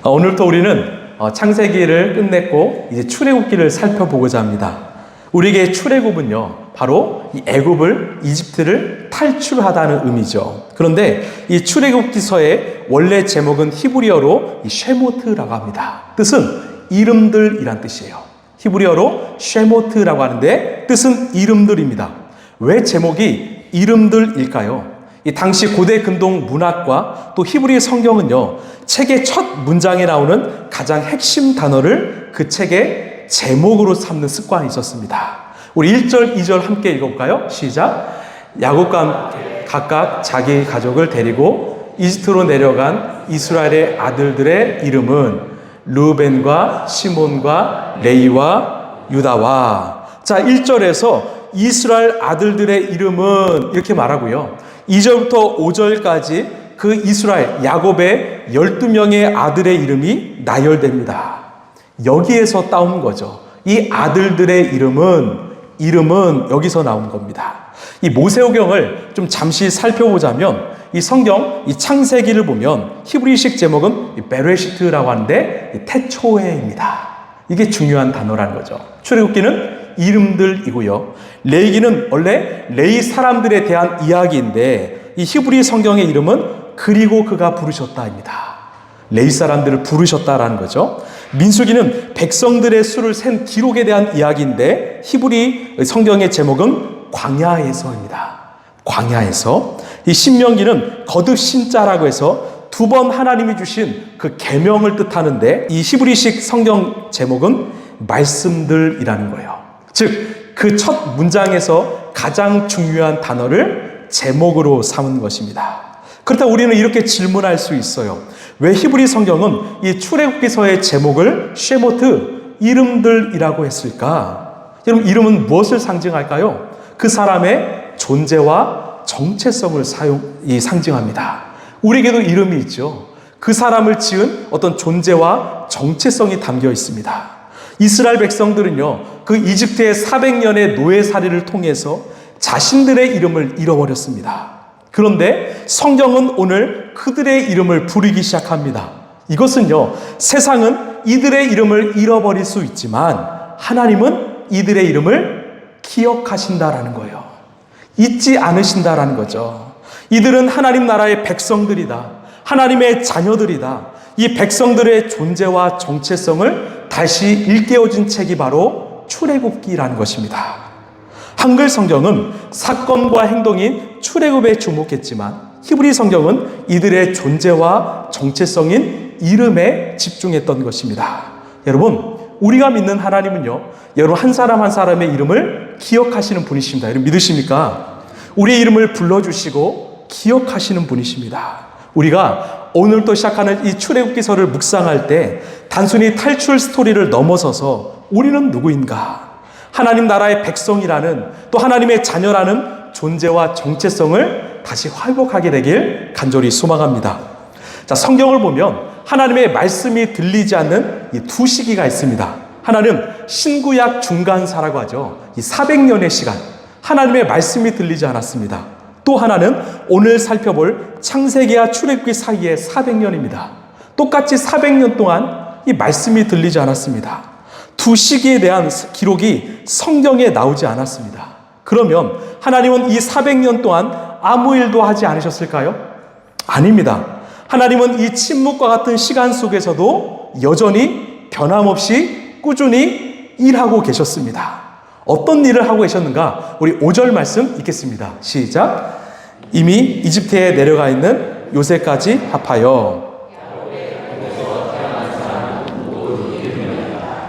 오늘부터 우리는 창세기를 끝냈고 이제 출애굽기를 살펴보고자 합니다. 우리에게 출애굽은요, 바로 이 애굽을, 이집트를 탈출하다는 의미죠. 그런데 이 출애굽기서의 원래 제목은 히브리어로 쉐모트라고 합니다. 뜻은 이름들이란 뜻이에요. 히브리어로 쉐모트라고 하는데 뜻은 이름들입니다. 왜 제목이 이름들일까요? 이 당시 고대 근동 문학과 또 히브리 성경은요, 책의 첫 문장에 나오는 가장 핵심 단어를 그 책의 제목으로 삼는 습관이 있었습니다. 우리 1절, 2절 함께 읽어볼까요? 시작. 야곱과 각각 자기 가족을 데리고 이집트로 내려간 이스라엘의 아들들의 이름은 르우벤과 시몬과 레이와 유다와. 자, 1절에서 이스라엘 아들들의 이름은 이렇게 말하고요, 2절부터 5절까지 그 이스라엘 야곱의 12명의 아들의 이름이 나열됩니다. 여기에서 따온 거죠. 이 아들들의 이름은 여기서 나온 겁니다. 이 모세오경을 좀 잠시 살펴보자면 이 성경, 이 창세기를 보면 히브리식 제목은 베레시트라고 하는데 태초에입니다. 이게 중요한 단어라는 거죠. 출애굽기는 이름들이고요. 레위기는 원래 레위 사람들에 대한 이야기인데 이 히브리 성경의 이름은 그리고 그가 부르셨다입니다. 레위 사람들을 부르셨다라는 거죠. 민수기는 백성들의 수를 센 기록에 대한 이야기인데 히브리 성경의 제목은 광야에서입니다. 광야에서. 이 신명기는 거듭 신자라고 해서 두 번 하나님이 주신 그 계명을 뜻하는데 이 히브리식 성경 제목은 말씀들이라는 거예요. 즉 그 첫 문장에서 가장 중요한 단어를 제목으로 삼은 것입니다. 그렇다고 우리는 이렇게 질문할 수 있어요. 왜 히브리 성경은 이 출애굽기서의 제목을 쉐모트, 이름들이라고 했을까? 여러분, 이름은 무엇을 상징할까요? 그 사람의 존재와 정체성을 상징합니다. 우리에게도 이름이 있죠. 그 사람을 지은 어떤 존재와 정체성이 담겨 있습니다. 이스라엘 백성들은요, 그 이집트의 400년의 노예살이를 통해서 자신들의 이름을 잃어버렸습니다. 그런데 성경은 오늘 그들의 이름을 부르기 시작합니다. 이것은요, 세상은 이들의 이름을 잃어버릴 수 있지만 하나님은 이들의 이름을 기억하신다라는 거예요. 잊지 않으신다라는 거죠. 이들은 하나님 나라의 백성들이다. 하나님의 자녀들이다. 이 백성들의 존재와 정체성을 다시 일깨워준 책이 바로 출애굽기라는 것입니다. 한글 성경은 사건과 행동인 출애굽에 주목했지만 히브리 성경은 이들의 존재와 정체성인 이름에 집중했던 것입니다. 여러분, 우리가 믿는 하나님은요, 여러분 한 사람 한 사람의 이름을 기억하시는 분이십니다. 여러분 믿으십니까? 우리의 이름을 불러주시고 기억하시는 분이십니다. 우리가 오늘부터 시작하는 이 출애굽기서를 묵상할 때 단순히 탈출 스토리를 넘어서서 우리는 누구인가? 하나님 나라의 백성이라는, 또 하나님의 자녀라는 존재와 정체성을 다시 회복하게 되길 간절히 소망합니다. 자, 성경을 보면 하나님의 말씀이 들리지 않는 이 두 시기가 있습니다. 하나는 신구약 중간사라고 하죠. 이 400년의 시간, 하나님의 말씀이 들리지 않았습니다. 또 하나는 오늘 살펴볼 창세기와 출애굽기 사이의 400년입니다. 똑같이 400년 동안 이 말씀이 들리지 않았습니다. 두 시기에 대한 기록이 성경에 나오지 않았습니다. 그러면 하나님은 이 400년 동안 아무 일도 하지 않으셨을까요? 아닙니다. 하나님은 이 침묵과 같은 시간 속에서도 여전히 변함없이 꾸준히 일하고 계셨습니다. 어떤 일을 하고 계셨는가? 우리 5절 말씀 읽겠습니다. 시작. 이미 이집트에 내려가 있는 요셉까지 합하여.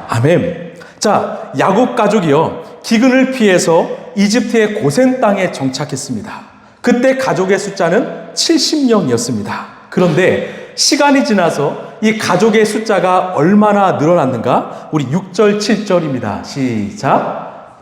아멘. 자, 야곱 가족이요, 기근을 피해서 이집트의 고센 땅에 정착했습니다. 그때 가족의 숫자는 70명이었습니다. 그런데 시간이 지나서 이 가족의 숫자가 얼마나 늘어났는가? 우리 6절, 7절입니다. 시작.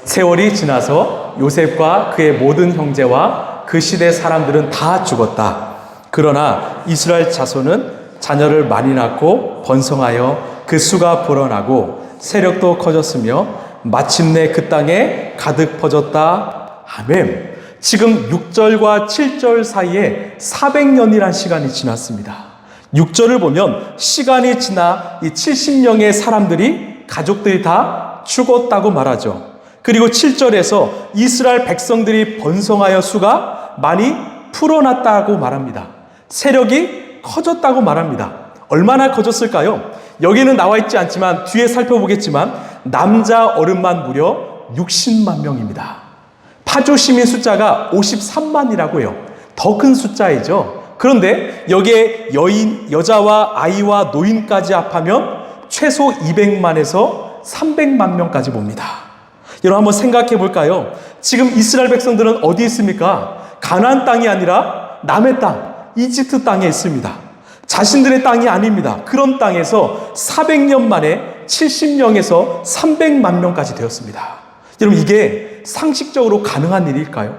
세월이 지나서 요셉과 그의 모든 형제와 그 시대 사람들은 다 죽었다. 그러나 이스라엘 자손은 자녀를 많이 낳고 번성하여 그 수가 불어나고 세력도 커졌으며 마침내 그 땅에 가득 퍼졌다. 아멘. 지금 6절과 7절 사이에 400년이란 시간이 지났습니다. 6절을 보면 시간이 지나 이 70명의 사람들이 가족들이 다 죽었다고 말하죠. 그리고 7절에서 이스라엘 백성들이 번성하여 수가 많이 풀어났다고 말합니다. 세력이 커졌다고 말합니다. 얼마나 커졌을까요? 여기는 나와 있지 않지만 뒤에 살펴보겠지만 남자 어른만 무려 60만 명입니다. 파주 시민 숫자가 53만이라고 해요. 더 큰 숫자이죠. 그런데 여기에 여자와 아이와 노인까지 합하면 최소 200만에서 300만 명까지 봅니다. 여러분 한번 생각해 볼까요? 지금 이스라엘 백성들은 어디 있습니까? 가나안 땅이 아니라 남의 땅, 이집트 땅에 있습니다. 자신들의 땅이 아닙니다. 그런 땅에서 400년 만에 70명에서 300만 명까지 되었습니다. 여러분 이게 상식적으로 가능한 일일까요?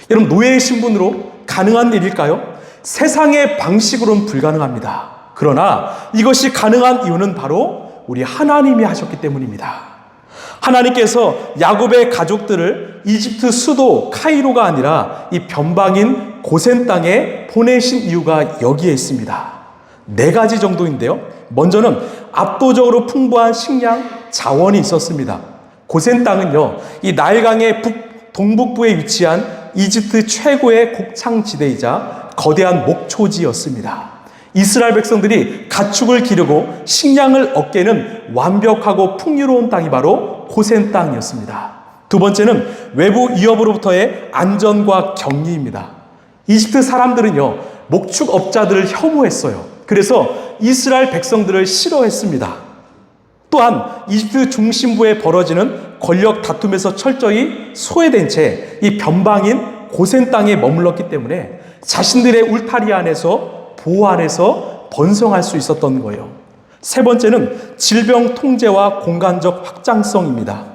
여러분 노예의 신분으로 가능한 일일까요? 세상의 방식으로는 불가능합니다. 그러나 이것이 가능한 이유는 바로 우리 하나님이 하셨기 때문입니다. 하나님께서 야곱의 가족들을 이집트 수도 카이로가 아니라 이 변방인 고센 땅에 보내신 이유가 여기에 있습니다. 4가지 정도인데요. 먼저는 압도적으로 풍부한 식량 자원이 있었습니다. 고센 땅은요, 이 나일강의 동북부에 위치한 이집트 최고의 곡창지대이자 거대한 목초지였습니다. 이스라엘 백성들이 가축을 기르고 식량을 얻게는 완벽하고 풍요로운 땅이 바로 고센 땅이었습니다. 두 번째는 외부 위협으로부터의 안전과 격리입니다. 이집트 사람들은요, 목축업자들을 혐오했어요. 그래서 이스라엘 백성들을 싫어했습니다. 또한 이집트 중심부에 벌어지는 권력 다툼에서 철저히 소외된 채 이 변방인 고센 땅에 머물렀기 때문에 자신들의 울타리 안에서 보호 안에서 번성할 수 있었던 거예요. 세 번째는 질병 통제와 공간적 확장성입니다.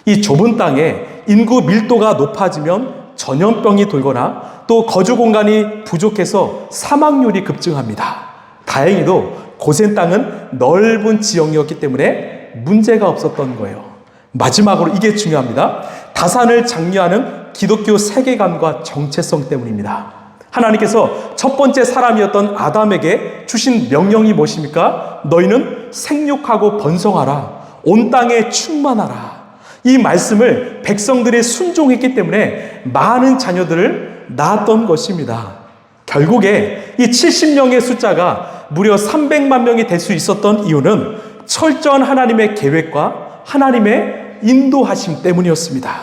이 좁은 땅에 인구 밀도가 높아지면 전염병이 돌거나 또 거주 공간이 부족해서 사망률이 급증합니다. 다행히도 고센 땅은 넓은 지역이었기 때문에 문제가 없었던 거예요. 마지막으로 이게 중요합니다. 다산을 장려하는 기독교 세계관과 정체성 때문입니다. 하나님께서 첫 번째 사람이었던 아담에게 주신 명령이 무엇입니까? 너희는 생육하고 번성하라. 온 땅에 충만하라. 이 말씀을 백성들이 순종했기 때문에 많은 자녀들을 낳았던 것입니다. 결국에 이 70명의 숫자가 무려 300만 명이 될 수 있었던 이유는 철저한 하나님의 계획과 하나님의 인도하심 때문이었습니다.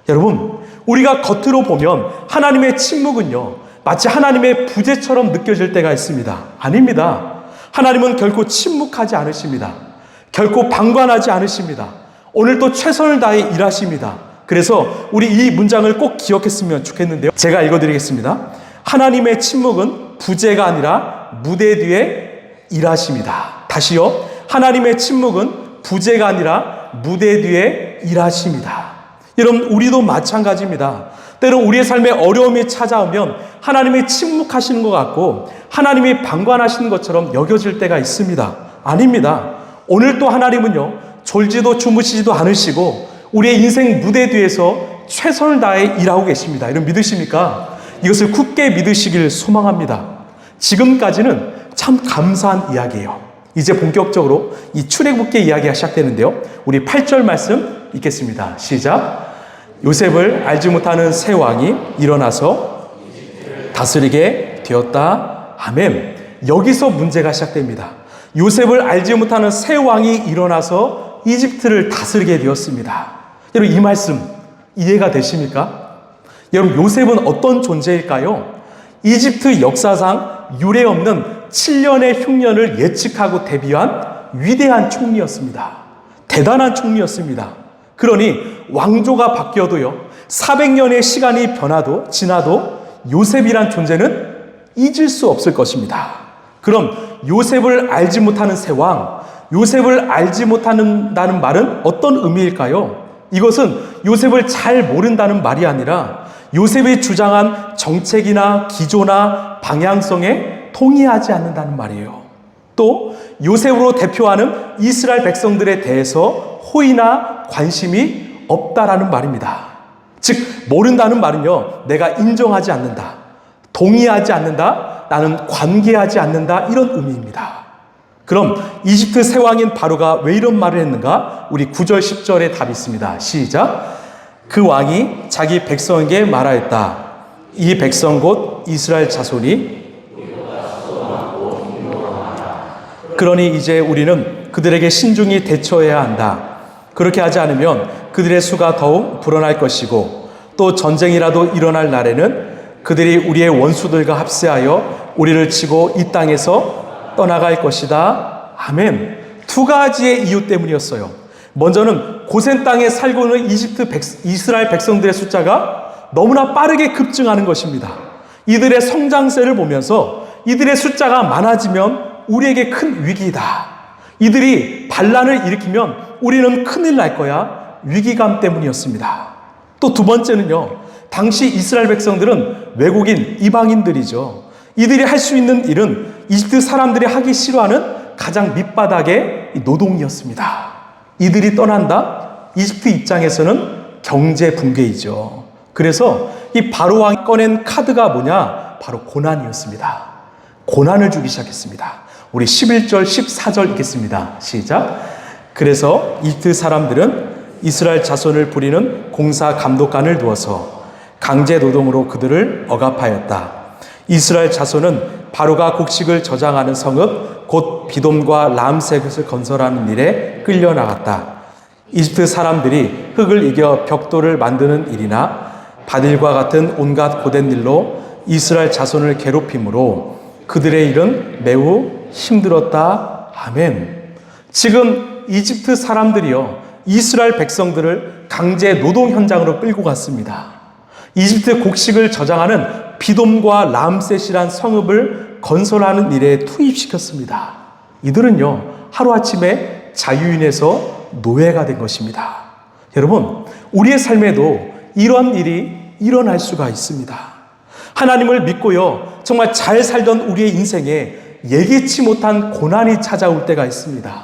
여러분, 우리가 겉으로 보면 하나님의 침묵은요, 마치 하나님의 부재처럼 느껴질 때가 있습니다. 아닙니다. 하나님은 결코 침묵하지 않으십니다. 결코 방관하지 않으십니다. 오늘도 최선을 다해 일하십니다. 그래서 우리 이 문장을 꼭 기억했으면 좋겠는데요. 제가 읽어드리겠습니다. 하나님의 침묵은 부재가 아니라 무대 뒤에 일하십니다. 다시요. 하나님의 침묵은 부재가 아니라 무대 뒤에 일하십니다. 여러분, 우리도 마찬가지입니다. 때로 우리의 삶에 어려움이 찾아오면 하나님이 침묵하시는 것 같고 하나님이 방관하시는 것처럼 여겨질 때가 있습니다. 아닙니다. 오늘 또 하나님은요, 졸지도 주무시지도 않으시고 우리의 인생 무대 뒤에서 최선을 다해 일하고 계십니다. 이런 믿으십니까? 이것을 굳게 믿으시길 소망합니다. 지금까지는 참 감사한 이야기예요. 이제 본격적으로 이 출애굽기 이야기가 시작되는데요. 우리 8절 말씀 읽겠습니다. 시작. 요셉을 알지 못하는 새 왕이 일어나서 다스리게 되었다. 아멘. 여기서 문제가 시작됩니다. 요셉을 알지 못하는 새 왕이 일어나서 이집트를 다스리게 되었습니다. 여러분, 이 말씀 이해가 되십니까? 여러분, 요셉은 어떤 존재일까요? 이집트 역사상 유례없는 7년의 흉년을 예측하고 대비한 위대한 총리였습니다. 대단한 총리였습니다. 그러니 왕조가 바뀌어도요, 400년의 시간이 지나도 요셉이란 존재는 잊을 수 없을 것입니다. 그럼 요셉을 알지 못하는 새 왕, 요셉을 알지 못한다는 말은 어떤 의미일까요? 이것은 요셉을 잘 모른다는 말이 아니라 요셉이 주장한 정책이나 기조나 방향성에 동의하지 않는다는 말이에요. 또 요셉으로 대표하는 이스라엘 백성들에 대해서 호의나 관심이 없다라는 말입니다. 즉, 모른다는 말은요, 내가 인정하지 않는다, 동의하지 않는다, 나는 관계하지 않는다, 이런 의미입니다. 그럼 이집트 세왕인 바로가 왜 이런 말을 했는가? 우리 9절 10절에 답이 있습니다. 시작. 그 왕이 자기 백성에게 말하였다. 이 백성 곧 이스라엘 자손이, 그러니 이제 우리는 그들에게 신중히 대처해야 한다. 그렇게 하지 않으면 그들의 수가 더욱 불어날 것이고, 또 전쟁이라도 일어날 날에는 그들이 우리의 원수들과 합세하여 우리를 치고 이 땅에서 떠나갈 것이다. 아멘. 두 가지의 이유 때문이었어요. 먼저는 고센 땅에 살고 있는 이스라엘 백성들의 숫자가 너무나 빠르게 급증하는 것입니다. 이들의 성장세를 보면서 이들의 숫자가 많아지면 우리에게 큰 위기다. 이들이 반란을 일으키면 우리는 큰일 날 거야. 위기감 때문이었습니다. 또 두 번째는요, 당시 이스라엘 백성들은 외국인, 이방인들이죠. 이들이 할 수 있는 일은 이집트 사람들이 하기 싫어하는 가장 밑바닥의 노동이었습니다. 이들이 떠난다? 이집트 입장에서는 경제 붕괴이죠. 그래서 이 바로 왕이 꺼낸 카드가 뭐냐? 바로 고난이었습니다. 고난을 주기 시작했습니다. 우리 11절, 14절 읽겠습니다. 시작. 그래서 이집트 사람들은 이스라엘 자손을 부리는 공사 감독관을 두어서 강제 노동으로 그들을 억압하였다. 이스라엘 자손은 바로가 곡식을 저장하는 성읍 곧 비돔과 람셋을 건설하는 일에 끌려나갔다. 이집트 사람들이 흙을 이겨 벽돌을 만드는 일이나 바딜과 같은 온갖 고된 일로 이스라엘 자손을 괴롭힘으로 그들의 일은 매우 힘들었다. 아멘. 지금 이집트 사람들이요, 이스라엘 백성들을 강제 노동 현장으로 끌고 갔습니다. 이집트 곡식을 저장하는 비돔과 람셋이란 성읍을 건설하는 일에 투입시켰습니다. 이들은요, 하루아침에 자유인에서 노예가 된 것입니다. 여러분, 우리의 삶에도 이런 일이 일어날 수가 있습니다. 하나님을 믿고요, 정말 잘 살던 우리의 인생에 예기치 못한 고난이 찾아올 때가 있습니다.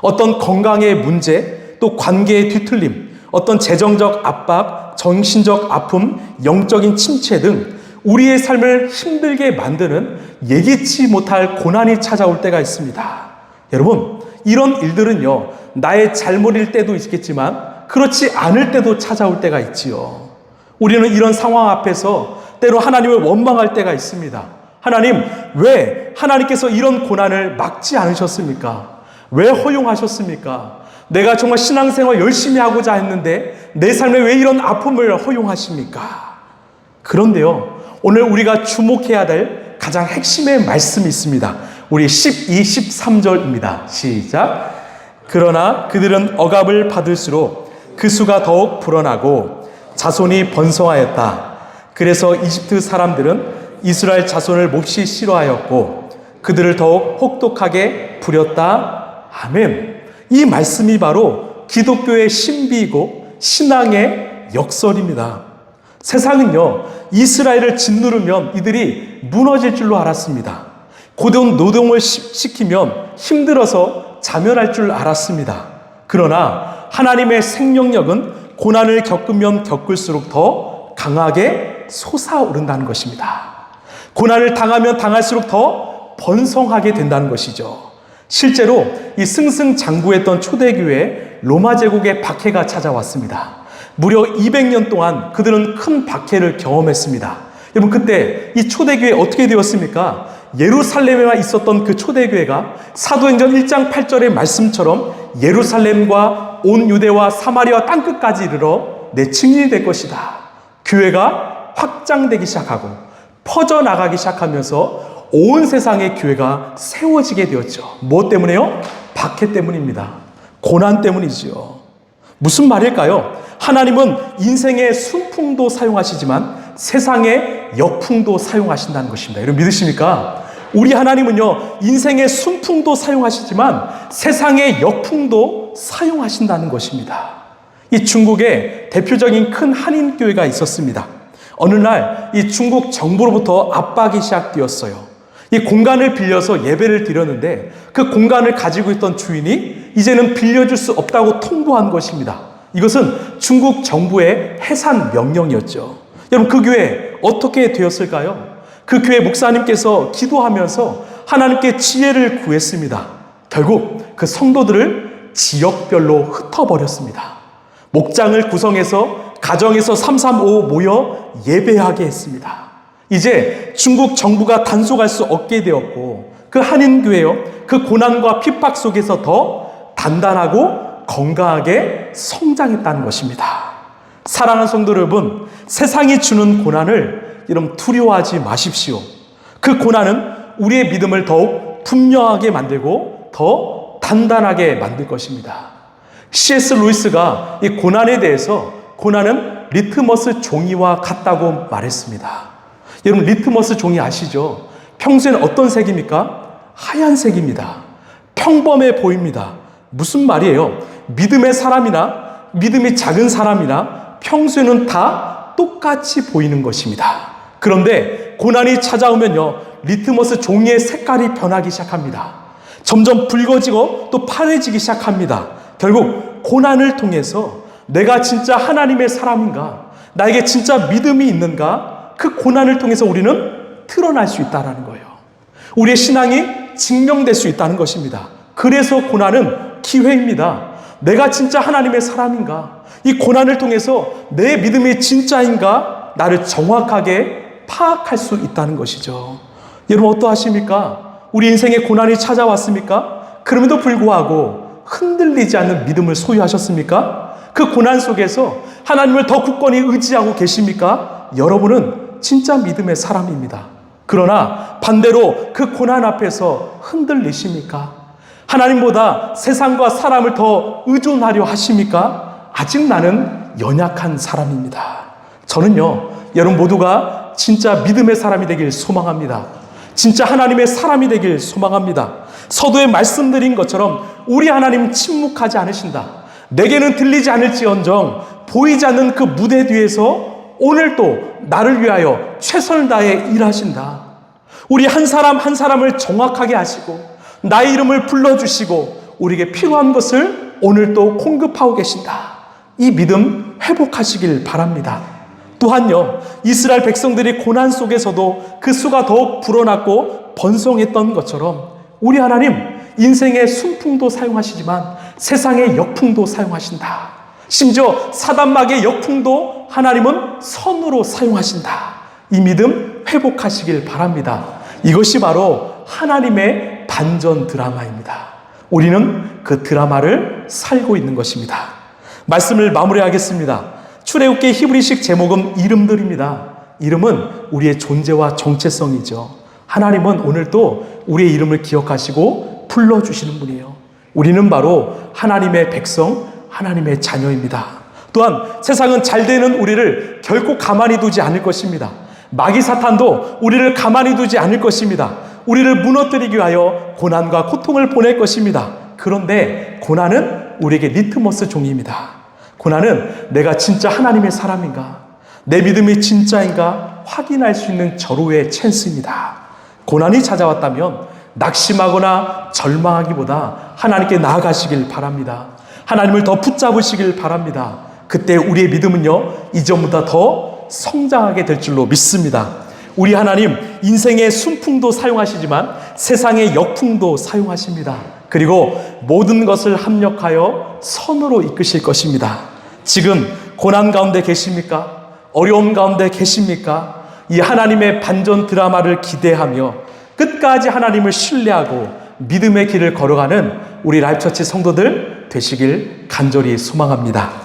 어떤 건강의 문제, 또 관계의 뒤틀림, 어떤 재정적 압박, 정신적 아픔, 영적인 침체 등 우리의 삶을 힘들게 만드는 예기치 못할 고난이 찾아올 때가 있습니다. 여러분, 이런 일들은요, 나의 잘못일 때도 있겠지만 그렇지 않을 때도 찾아올 때가 있지요. 우리는 이런 상황 앞에서 때로 하나님을 원망할 때가 있습니다. 하나님, 왜 하나님께서 이런 고난을 막지 않으셨습니까? 왜 허용하셨습니까? 내가 정말 신앙생활 열심히 하고자 했는데 내 삶에 왜 이런 아픔을 허용하십니까? 그런데요, 오늘 우리가 주목해야 될 가장 핵심의 말씀이 있습니다. 우리 12, 13절입니다. 시작. 그러나 그들은 억압을 받을수록 그 수가 더욱 불어나고 자손이 번성하였다. 그래서 이집트 사람들은 이스라엘 자손을 몹시 싫어하였고 그들을 더욱 혹독하게 부렸다. 아멘. 이 말씀이 바로 기독교의 신비이고 신앙의 역설입니다. 세상은요, 이스라엘을 짓누르면 이들이 무너질 줄로 알았습니다. 고된 노동을 시키면 힘들어서 자멸할 줄 알았습니다. 그러나 하나님의 생명력은 고난을 겪으면 겪을수록 더 강하게 솟아오른다는 것입니다. 고난을 당하면 당할수록 더 번성하게 된다는 것이죠. 실제로 이 승승장구했던 초대교회에 로마 제국의 박해가 찾아왔습니다. 무려 200년 동안 그들은 큰 박해를 경험했습니다. 여러분, 그때 이 초대교회 어떻게 되었습니까? 예루살렘에만 있었던 그 초대교회가 사도행전 1장 8절의 말씀처럼 예루살렘과 온 유대와 사마리아 땅끝까지 이르러 내 증인이 될 것이다. 교회가 확장되기 시작하고 퍼져나가기 시작하면서 온 세상의 교회가 세워지게 되었죠. 무엇 때문에요? 박해 때문입니다. 고난 때문이지요. 무슨 말일까요? 하나님은 인생의 순풍도 사용하시지만 세상의 역풍도 사용하신다는 것입니다. 여러분 믿으십니까? 우리 하나님은요, 인생의 순풍도 사용하시지만 세상의 역풍도 사용하신다는 것입니다. 이 중국에 대표적인 큰 한인교회가 있었습니다. 어느 날 이 중국 정부로부터 압박이 시작되었어요. 이 공간을 빌려서 예배를 드렸는데 그 공간을 가지고 있던 주인이 이제는 빌려줄 수 없다고 통보한 것입니다. 이것은 중국 정부의 해산 명령이었죠. 여러분, 그 교회 어떻게 되었을까요? 그 교회 목사님께서 기도하면서 하나님께 지혜를 구했습니다. 결국 그 성도들을 지역별로 흩어버렸습니다. 목장을 구성해서 가정에서 335 모여 예배하게 했습니다. 이제 중국 정부가 단속할 수 없게 되었고 그 한인교회요, 그 고난과 핍박 속에서 더 단단하고 건강하게 성장했다는 것입니다. 사랑하는 성도 여러분, 세상이 주는 고난을 여러분 두려워하지 마십시오. 그 고난은 우리의 믿음을 더욱 분명하게 만들고 더 단단하게 만들 것입니다. C.S. 루이스가 이 고난에 대해서 고난은 리트머스 종이와 같다고 말했습니다. 여러분 리트머스 종이 아시죠? 평소에는 어떤 색입니까? 하얀색입니다. 평범해 보입니다. 무슨 말이에요? 믿음의 사람이나 믿음이 작은 사람이나 평소에는 다 똑같이 보이는 것입니다. 그런데 고난이 찾아오면요, 리트머스 종이의 색깔이 변하기 시작합니다. 점점 붉어지고 또 파래지기 시작합니다. 결국 고난을 통해서 내가 진짜 하나님의 사람인가, 나에게 진짜 믿음이 있는가, 그 고난을 통해서 우리는 드러날 수 있다는 거예요. 우리의 신앙이 증명될 수 있다는 것입니다. 그래서 고난은 기회입니다. 내가 진짜 하나님의 사람인가, 이 고난을 통해서 내 믿음이 진짜인가, 나를 정확하게 파악할 수 있다는 것이죠. 여러분 어떠하십니까? 우리 인생에 고난이 찾아왔습니까? 그럼에도 불구하고 흔들리지 않는 믿음을 소유하셨습니까? 그 고난 속에서 하나님을 더 굳건히 의지하고 계십니까? 여러분은 진짜 믿음의 사람입니다. 그러나 반대로 그 고난 앞에서 흔들리십니까? 하나님보다 세상과 사람을 더 의존하려 하십니까? 아직 나는 연약한 사람입니다. 저는요, 여러분 모두가 진짜 믿음의 사람이 되길 소망합니다. 진짜 하나님의 사람이 되길 소망합니다. 서두에 말씀드린 것처럼 우리 하나님 침묵하지 않으신다. 내게는 들리지 않을지언정 보이지 않는 그 무대 뒤에서 오늘도 나를 위하여 최선을 다해 일하신다. 우리 한 사람 한 사람을 정확하게 하시고 나의 이름을 불러주시고 우리에게 필요한 것을 오늘도 공급하고 계신다. 이 믿음 회복하시길 바랍니다. 또한요, 이스라엘 백성들이 고난 속에서도 그 수가 더욱 불어났고 번성했던 것처럼 우리 하나님 인생의 순풍도 사용하시지만 세상의 역풍도 사용하신다. 심지어 사단마귀의 역풍도 하나님은 선으로 사용하신다. 이 믿음 회복하시길 바랍니다. 이것이 바로 하나님의 반전 드라마입니다. 우리는 그 드라마를 살고 있는 것입니다. 말씀을 마무리하겠습니다. 출애굽기 히브리식 제목은 이름들입니다. 이름은 우리의 존재와 정체성이죠. 하나님은 오늘도 우리의 이름을 기억하시고 불러주시는 분이에요. 우리는 바로 하나님의 백성, 하나님의 자녀입니다. 또한 세상은 잘 되는 우리를 결코 가만히 두지 않을 것입니다. 마귀 사탄도 우리를 가만히 두지 않을 것입니다. 우리를 무너뜨리기 위하여 고난과 고통을 보낼 것입니다. 그런데 고난은 우리에게 리트머스 종이입니다. 고난은 내가 진짜 하나님의 사람인가, 내 믿음이 진짜인가 확인할 수 있는 절호의 찬스입니다. 고난이 찾아왔다면 낙심하거나 절망하기보다 하나님께 나아가시길 바랍니다. 하나님을 더 붙잡으시길 바랍니다. 그때 우리의 믿음은요, 이전보다 더 성장하게 될 줄로 믿습니다. 우리 하나님 인생의 순풍도 사용하시지만 세상의 역풍도 사용하십니다. 그리고 모든 것을 합력하여 선으로 이끄실 것입니다. 지금 고난 가운데 계십니까? 어려움 가운데 계십니까? 이 하나님의 반전 드라마를 기대하며 끝까지 하나님을 신뢰하고 믿음의 길을 걸어가는 우리 라이프처치 성도들 되시길 간절히 소망합니다.